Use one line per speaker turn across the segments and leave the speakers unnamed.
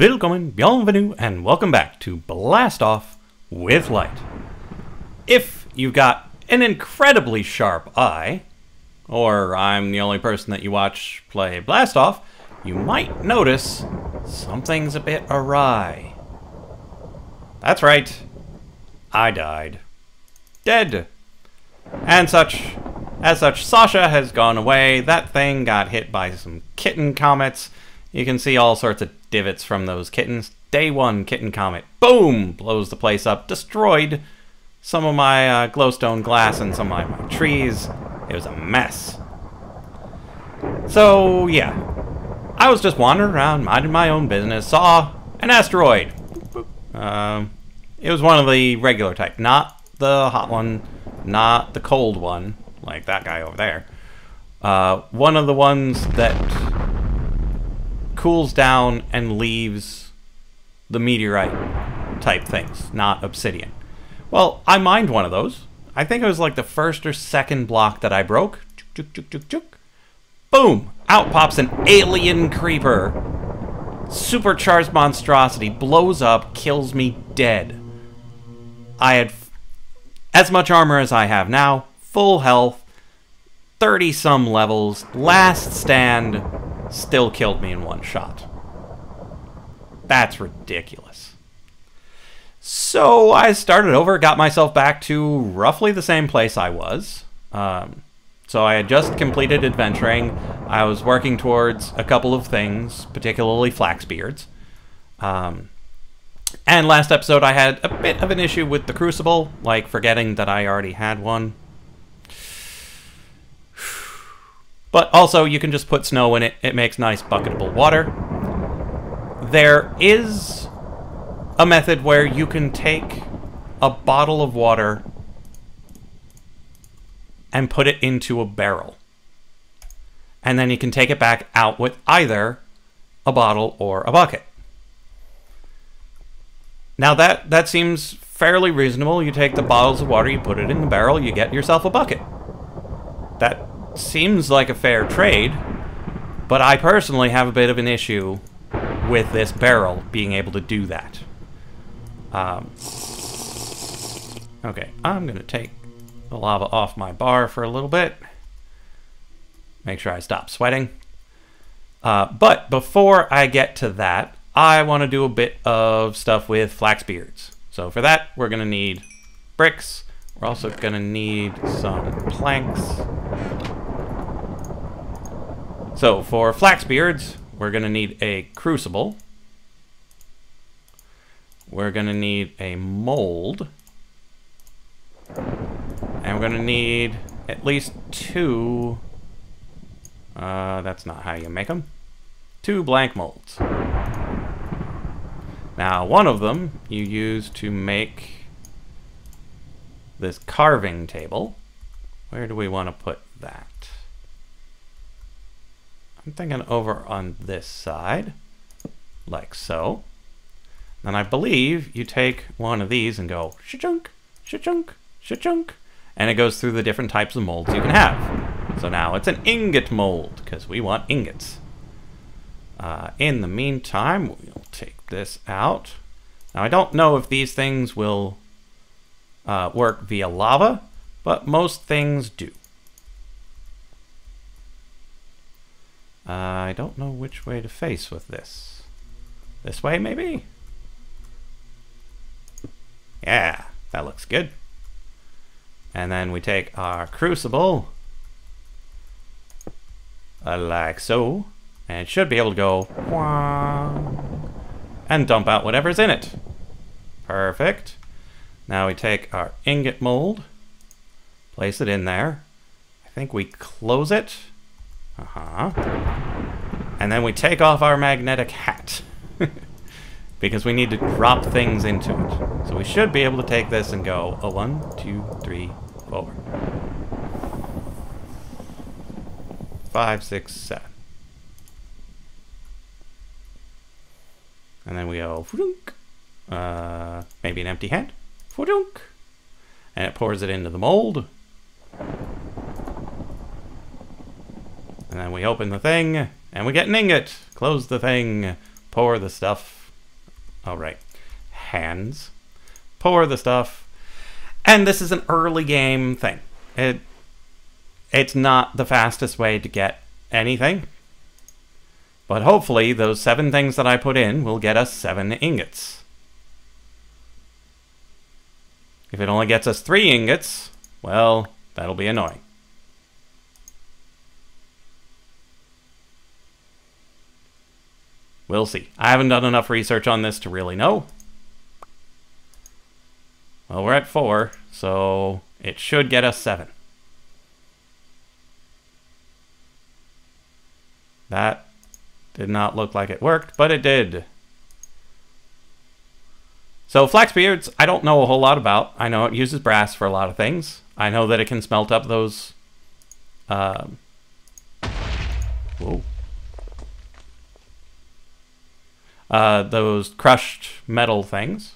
Willkommen, bienvenue, and welcome back to Blast Off with Light. If you've got an incredibly sharp eye, or I'm the only person that you watch play Blast Off, you might notice something's a bit awry. That's right, I died. Dead. As such, Sasha has gone away. That thing got hit by some kitten comets. You can see all sorts of divots from those kittens. Day 1 kitten comet. Boom! Blows the place up. Destroyed some of my glowstone glass and some of my trees. It was a mess. So, yeah. I was just wandering around, minding my own business. Saw an asteroid. It was one of the regular type. Not the hot one. Not the cold one. Like that guy over there. One of the ones that cools down and leaves the meteorite type things, not obsidian. Well, I mined one of those. I think it was like the first or second block that I broke. Boom! Out pops an alien creeper. Supercharged monstrosity, blows up, kills me dead. I had as much armor as I have now, full health, 30-some levels, last stand, still killed me in one shot. That's ridiculous. So I started over, got myself back to roughly the same place I was. So I had just completed adventuring. I was working towards a couple of things, particularly flaxbeards. And last episode I had a bit of an issue with the crucible, like forgetting that I already had one. But also, you can just put snow in it. It makes nice bucketable water. There is a method where you can take a bottle of water and put it into a barrel. And then you can take it back out with either a bottle or a bucket. Now that seems fairly reasonable. You take the bottles of water, you put it in the barrel, you get yourself a bucket. That seems like a fair trade, but I personally have a bit of an issue with this barrel being able to do that. Okay, I'm going to take the lava off my bar for a little bit. Make sure I stop sweating. But before I get to that, I want to do a bit of stuff with flaxbeards. So for that, we're going to need bricks. We're also going to need some planks. So for flaxbeards, we're going to need a crucible. We're going to need a mold. And we're going to need at least 2... that's not how you make them. 2 blank molds. Now, one of them you use to make this carving table. Where do we want to put that? I'm thinking over on this side, like so. And I believe you take one of these and go sha-chunk, sha-chunk, sha-chunk, and it goes through the different types of molds you can have. So now it's an ingot mold, because we want ingots. In the meantime, we'll take this out. Now I don't know if these things will work via lava, but most things do. I don't know which way to face with this. This way, maybe? Yeah, that looks good. And then we take our crucible, like so, and it should be able to go and dump out whatever's in it. Perfect. Now we take our ingot mold, place it in there. I think we close it. And then we take off our magnetic hat. Because we need to drop things into it. So we should be able to take this and go 1, 2, 3, 4, 5, 6, 7. And then we go maybe an empty hand. And it pours it into the mold. And then we open the thing, and we get an ingot. Close the thing, pour the stuff All right. Hands. Pour the stuff. And this is an early game thing. It's not the fastest way to get anything. But hopefully those 7 things that I put in will get us 7 ingots. If it only gets us 3 ingots, well, that'll be annoying. We'll see. I haven't done enough research on this to really know. Well, we're at 4, so it should get us 7. That did not look like it worked, but it did. So Flaxbeards, I don't know a whole lot about. I know it uses brass for a lot of things. I know that it can smelt up those... those crushed metal things.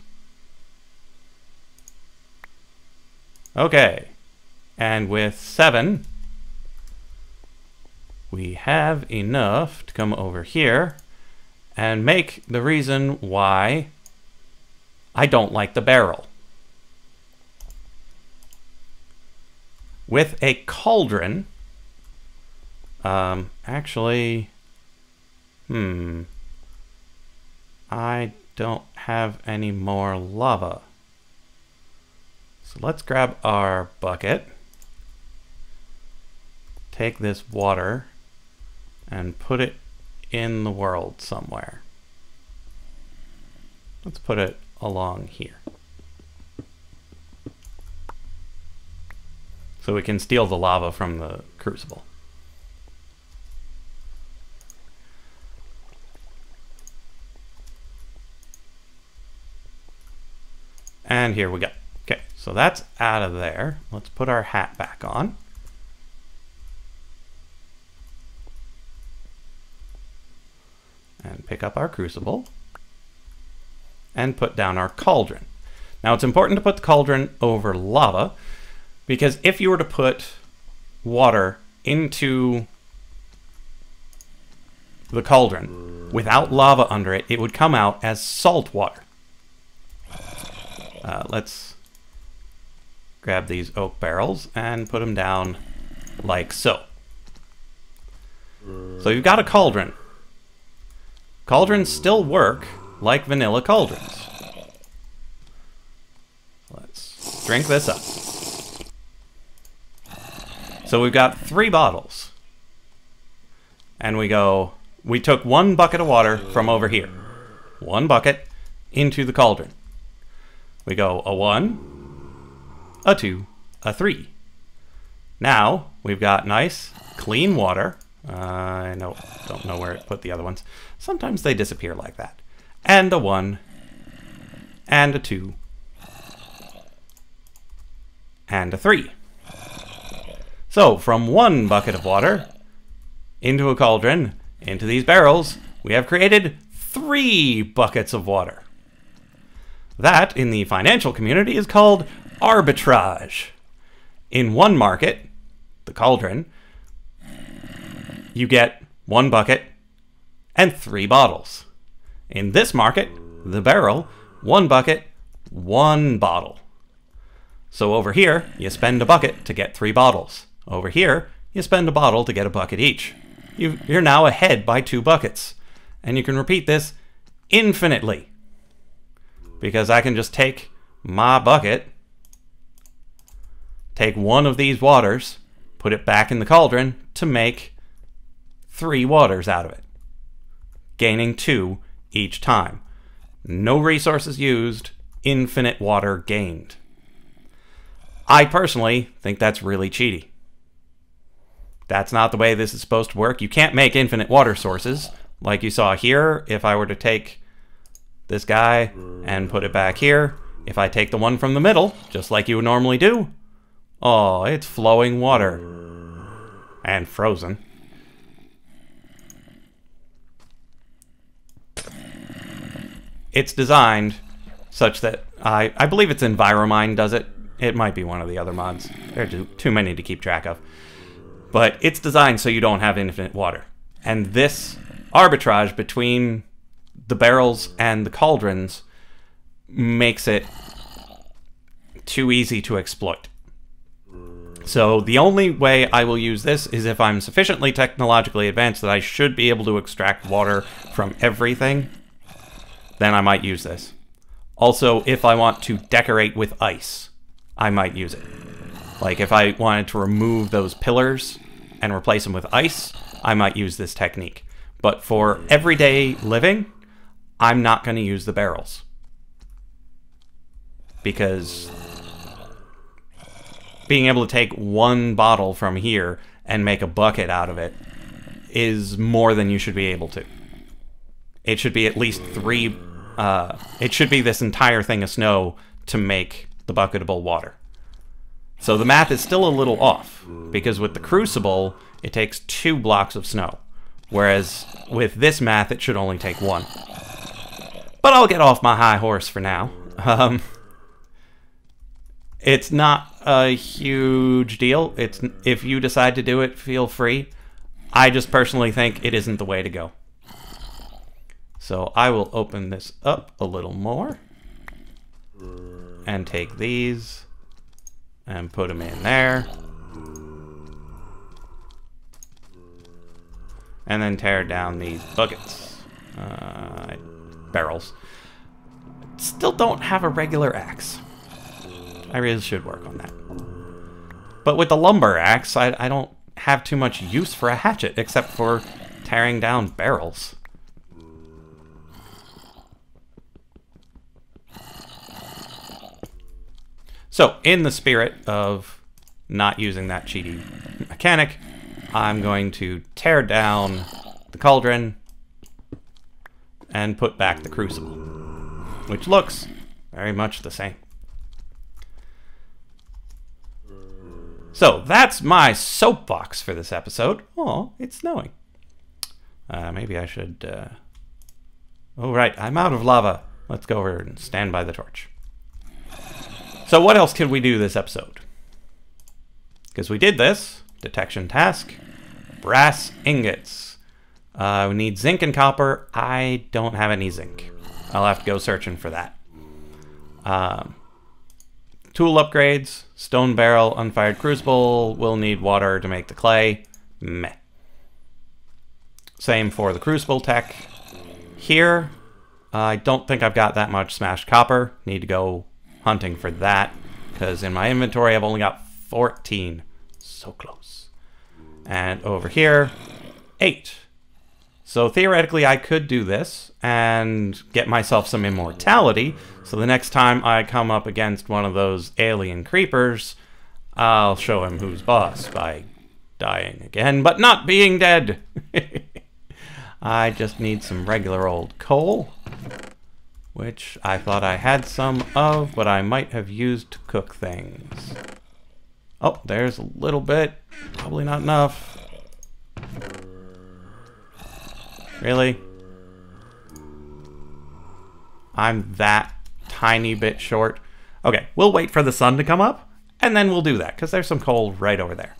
Okay. And with 7... we have enough to come over here and make the reason why I don't like the barrel. With a cauldron, actually, I don't have any more lava. So let's grab our bucket, take this water, and put it in the world somewhere. Let's put it along here. So we can steal the lava from the crucible. And here we go. Okay, so that's out of there. Let's put our hat back on. And pick up our crucible. And put down our cauldron. Now it's important to put the cauldron over lava, because if you were to put water into the cauldron without lava under it, it would come out as salt water. Let's grab these oak barrels and put them down like so. So you've got a cauldron. Cauldrons still work like vanilla cauldrons. Let's drink this up. So we've got 3 bottles. And we took 1 bucket of water from over here. 1 bucket into the cauldron. We go a 1, a 2, a 3. Now we've got nice, clean water. I don't know where it put the other ones. Sometimes they disappear like that. And a 1, and a 2, and a 3. So from 1 bucket of water into a cauldron, into these barrels, we have created 3 buckets of water. That, in the financial community, is called arbitrage. In one market, the cauldron, you get 1 bucket and 3 bottles. In this market, the barrel, 1 bucket, 1 bottle. So over here, you spend a bucket to get 3 bottles. Over here, you spend a bottle to get a bucket each. You're now ahead by 2 buckets. And you can repeat this infinitely. Because I can just take my bucket, take 1 of these waters, put it back in the cauldron to make 3 waters out of it. Gaining 2 each time. No resources used, infinite water gained. I personally think that's really cheaty. That's not the way this is supposed to work. You can't make infinite water sources like you saw here. If I were to take this guy and put it back here, if I take the one from the middle, just like you would normally do, oh, it's flowing water. And frozen. It's designed such that, I believe it's Enviromine does it. It might be one of the other mods. There are too many to keep track of. But it's designed so you don't have infinite water. And this arbitrage between the barrels and the cauldrons makes it too easy to exploit. So the only way I will use this is if I'm sufficiently technologically advanced that I should be able to extract water from everything. Then I might use this. Also, if I want to decorate with ice, I might use it. Like if I wanted to remove those pillars and replace them with ice, I might use this technique. But for everyday living, I'm not going to use the barrels. Because being able to take one bottle from here and make a bucket out of it is more than you should be able to. It should be at least 3... it should be this entire thing of snow to make the bucketable water. So the math is still a little off, because with the crucible, it takes 2 blocks of snow. Whereas with this math, it should only take 1. But I'll get off my high horse for now. It's not a huge deal. If you decide to do it, feel free. I just personally think it isn't the way to go. So I will open this up a little more and take these and put them in there. And then tear down these buckets. Barrels. Still don't have a regular axe. I really should work on that. But with the lumber axe, I don't have too much use for a hatchet, except for tearing down barrels. So, in the spirit of not using that cheaty mechanic, I'm going to tear down the cauldron and put back the crucible, which looks very much the same. So, that's my soapbox for this episode. Oh, it's snowing. Maybe I should... Oh, right, I'm out of lava. Let's go over and stand by the torch. So what else can we do this episode? Because we did this. Detection task. Brass ingots. We need zinc and copper. I don't have any zinc. I'll have to go searching for that. Tool upgrades. Stone barrel, unfired crucible. We'll need water to make the clay. Meh. Same for the crucible tech. Here, I don't think I've got that much smashed copper. Need to go hunting for that, because in my inventory I've only got 14. So close. And over here, 8. So theoretically I could do this and get myself some immortality, so the next time I come up against one of those alien creepers, I'll show him who's boss by dying again, but not being dead. I just need some regular old coal, which I thought I had some of, but I might have used to cook things. Oh, there's a little bit. Probably not enough. Really? I'm that tiny bit short. Okay, we'll wait for the sun to come up, and then we'll do that, because there's some coal right over there.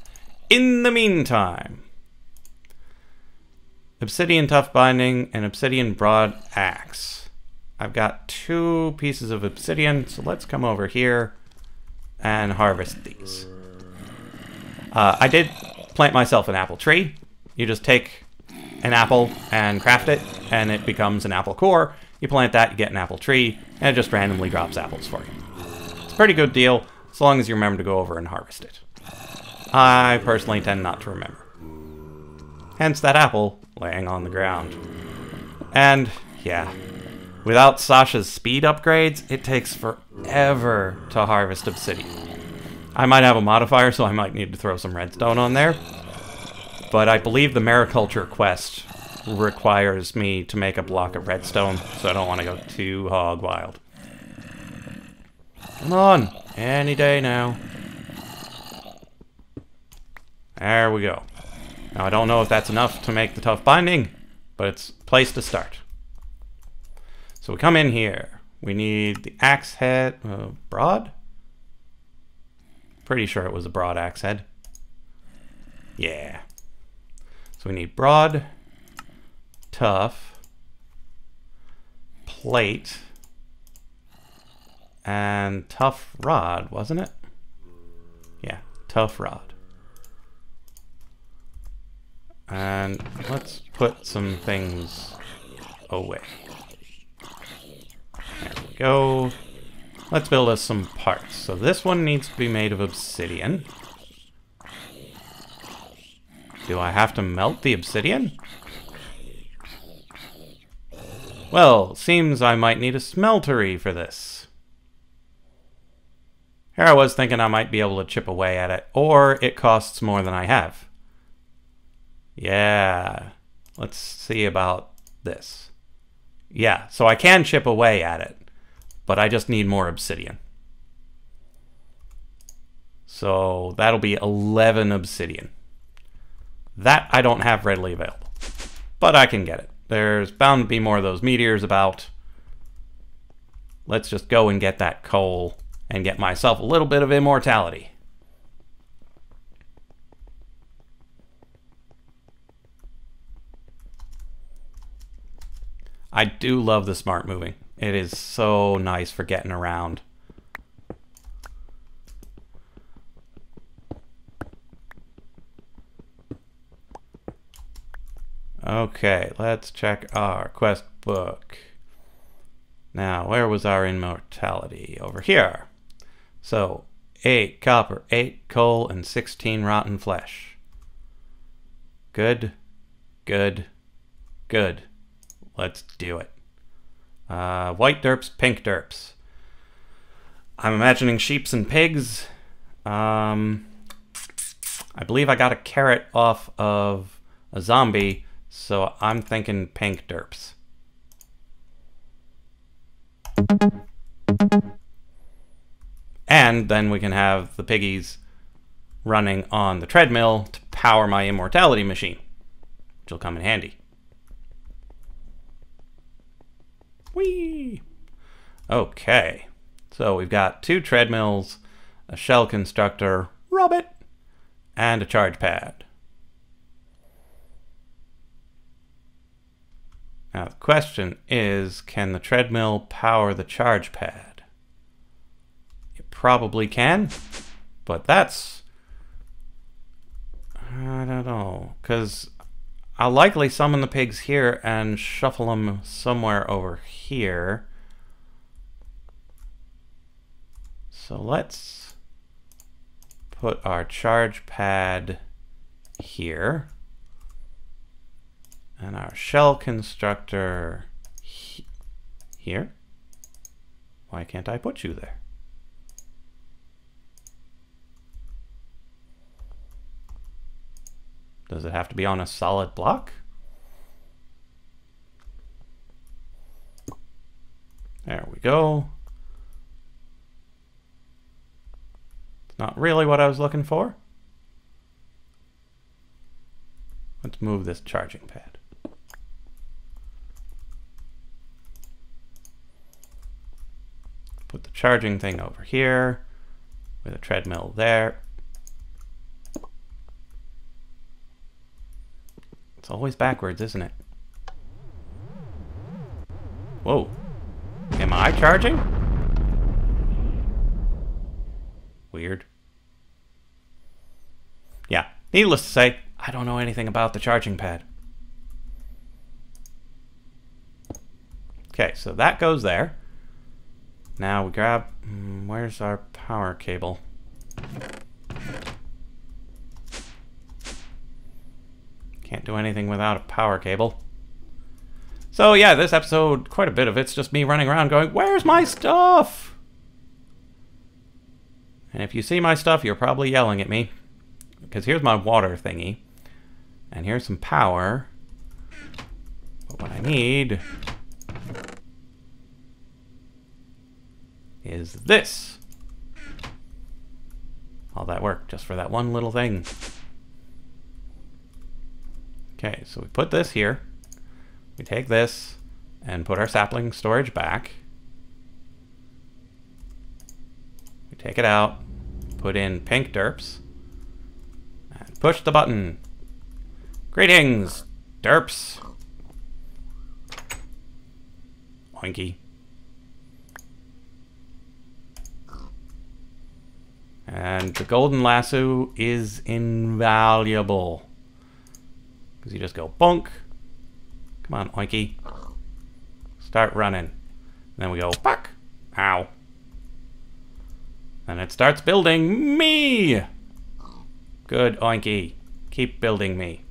In the meantime, obsidian tough binding and obsidian broad axe. I've got 2 pieces of obsidian, so let's come over here and harvest these. I did plant myself an apple tree. You just take an apple and craft it, and it becomes an apple core. You plant that, you get an apple tree, and it just randomly drops apples for you. It's a pretty good deal, as long as you remember to go over and harvest it. I personally tend not to remember. Hence that apple laying on the ground. And, yeah, without Sasha's speed upgrades, it takes forever to harvest obsidian. I might have a modifier, so I might need to throw some redstone on there. But I believe the mariculture quest requires me to make a block of redstone, so I don't want to go too hog wild. Come on, any day now. There we go. Now I don't know if that's enough to make the tough binding, but it's a place to start. So we come in here. We need the axe head, broad? Pretty sure it was a broad axe head. Yeah. So we need broad, tough, plate. And tough rod, wasn't it? Yeah, tough rod. And let's put some things away. There we go. Let's build us some parts. So this one needs to be made of obsidian. Do I have to melt the obsidian? Well, seems I might need a smeltery for this. Here I was thinking I might be able to chip away at it, or it costs more than I have. Yeah, let's see about this. Yeah, so I can chip away at it, but I just need more obsidian. So that'll be 11 obsidian. That I don't have readily available, but I can get it. There's bound to be more of those meteors about. Let's just go and get that coal and get myself a little bit of immortality. I do love the smart moving. It is so nice for getting around. Okay, let's check our quest book. Now, where was our immortality? Over here. So, 8 copper, 8 coal, and 16 rotten flesh. Good, good, good. Let's do it. White derps, pink derps. I'm imagining sheeps and pigs. I believe I got a carrot off of a zombie, so I'm thinking pink derps. And then we can have the piggies running on the treadmill to power my immortality machine, which will come in handy. Whee! Okay, so we've got 2 treadmills, a shell constructor, Robert, and a charge pad. Now the question is, can the treadmill power the charge pad? It probably can, but that's... I don't know, because I'll likely summon the pigs here and shuffle them somewhere over here. So let's put our charge pad here. And our shell constructor here. Why can't I put you there? Does it have to be on a solid block? There we go. It's not really what I was looking for. Let's move this charging pad. Put the charging thing over here with a treadmill there. It's always backwards, isn't it? Whoa. Am I charging? Weird. Yeah, needless to say, I don't know anything about the charging pad. Okay, so that goes there. Now we grab... where's our power cable? Can't do anything without a power cable. So yeah, this episode, quite a bit of it's just me running around going, where's my stuff? And if you see my stuff, you're probably yelling at me. Because here's my water thingy. And here's some power. But what I need is this. All that work just for that one little thing. Okay, so we put this here. We take this and put our sapling storage back. We take it out, put in pink derps, and push the button. Greetings, derps. Oinky. And the golden lasso is invaluable. Because you just go bonk. Come on, Oinky. Start running. Then we go buck. Ow. And it starts building me. Good, Oinky. Keep building me.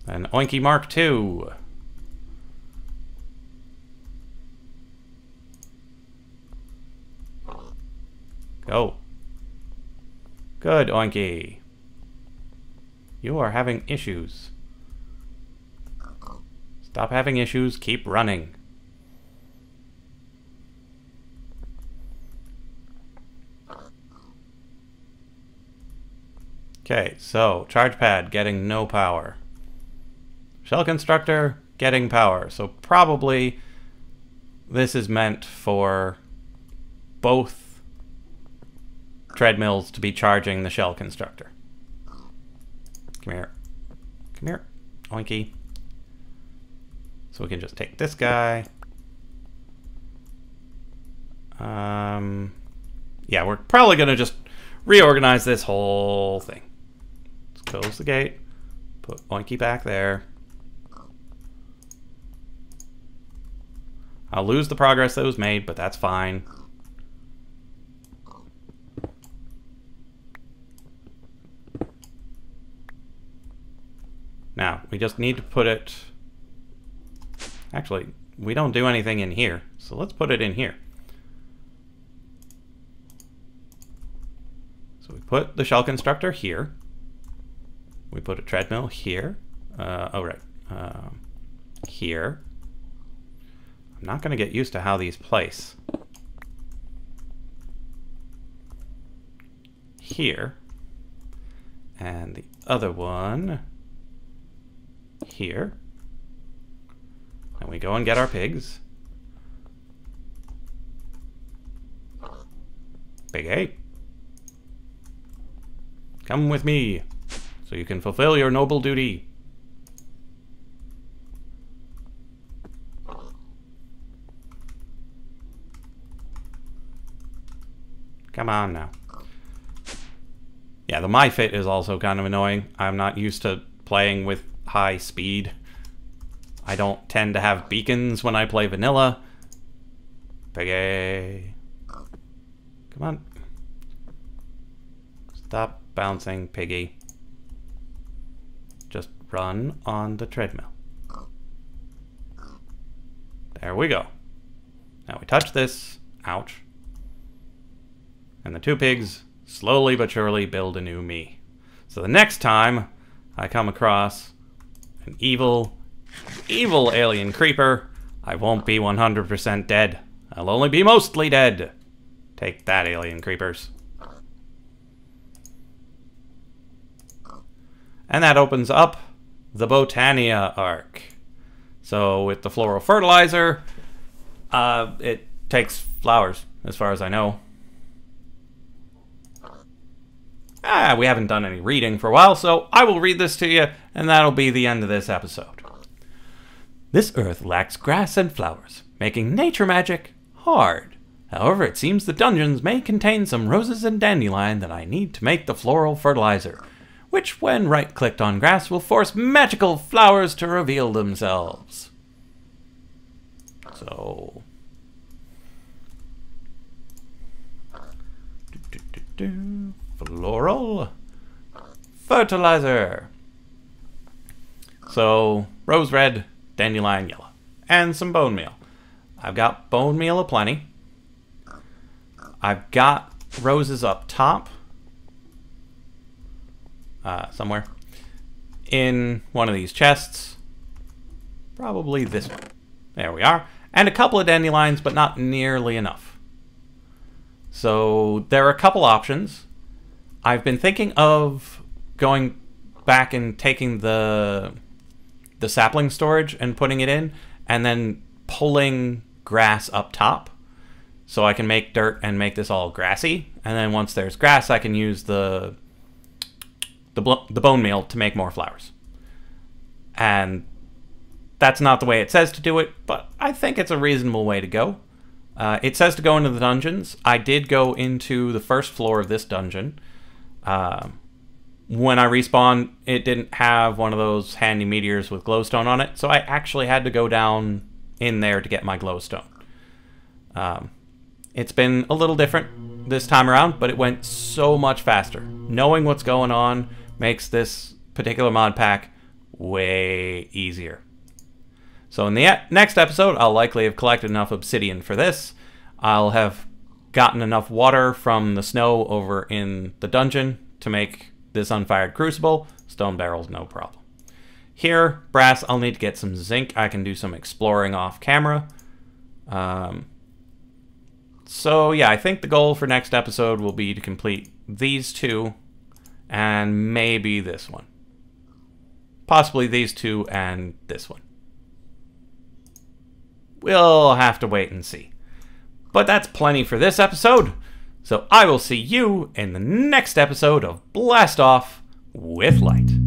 And Oinky Mark II. Go. Good, Oinky. You are having issues. Stop having issues, keep running. Okay, so charge pad getting no power. Shell constructor getting power. So probably this is meant for both treadmills to be charging the shell constructor. Come here. Come here. Oinky. So we can just take this guy. Yeah, we're probably going to just reorganize this whole thing. Let's close the gate. Put Oinky back there. I'll lose the progress that was made, but that's fine. Now, we just need to put it... Actually, we don't do anything in here, so let's put it in here. So we put the shell constructor here. We put a treadmill here. Here. I'm not going to get used to how these place. Here. And the other one here. And we go and get our pigs. Pig A. Come with me, so you can fulfill your noble duty. Come on now. Yeah, the my fit is also kind of annoying. I'm not used to playing with high speed. I don't tend to have beacons when I play vanilla. Piggy. Come on. Stop bouncing, piggy. Just run on the treadmill. There we go. Now we touch this. Ouch. And the two pigs slowly but surely build a new me. So the next time I come across an evil alien creeper, I won't be 100% dead. I'll only be mostly dead. Take that, alien creepers. And that opens up the Botania arc. So with the Floral Fertilizer, it takes flowers, as far as I know. We haven't done any reading for a while, so I will read this to you, and that'll be the end of this episode. This earth lacks grass and flowers, making nature magic hard. However, it seems the dungeons may contain some roses and dandelion that I need to make the floral fertilizer, which, when right-clicked on grass, will force magical flowers to reveal themselves. So... Floral Fertilizer. So, rose red, dandelion yellow, and some bone meal. I've got bone meal aplenty. I've got roses up top. Somewhere. In one of these chests. Probably this one. There we are. And a couple of dandelions, but not nearly enough. So, there are a couple options. I've been thinking of going back and taking the sapling storage and putting it in, and then pulling grass up top, so I can make dirt and make this all grassy. And then once there's grass, I can use the bone meal to make more flowers. And that's not the way it says to do it, but I think it's a reasonable way to go. It says to go into the dungeons. I did go into the first floor of this dungeon. When I respawned, it didn't have one of those handy meteors with glowstone on it, so I actually had to go down in there to get my glowstone. It's been a little different this time around, but it went so much faster. Knowing what's going on makes this particular mod pack way easier. So in the next episode, I'll likely have collected enough obsidian for this. I'll have gotten enough water from the snow over in the dungeon to make this unfired crucible. Stone barrels, no problem. Here, brass, I'll need to get some zinc. I can do some exploring off camera. So yeah, I think the goal for next episode will be to complete these two and maybe this one. Possibly these two and this one. We'll have to wait and see. But that's plenty for this episode. So I will see you in the next episode of Blast Off with Light.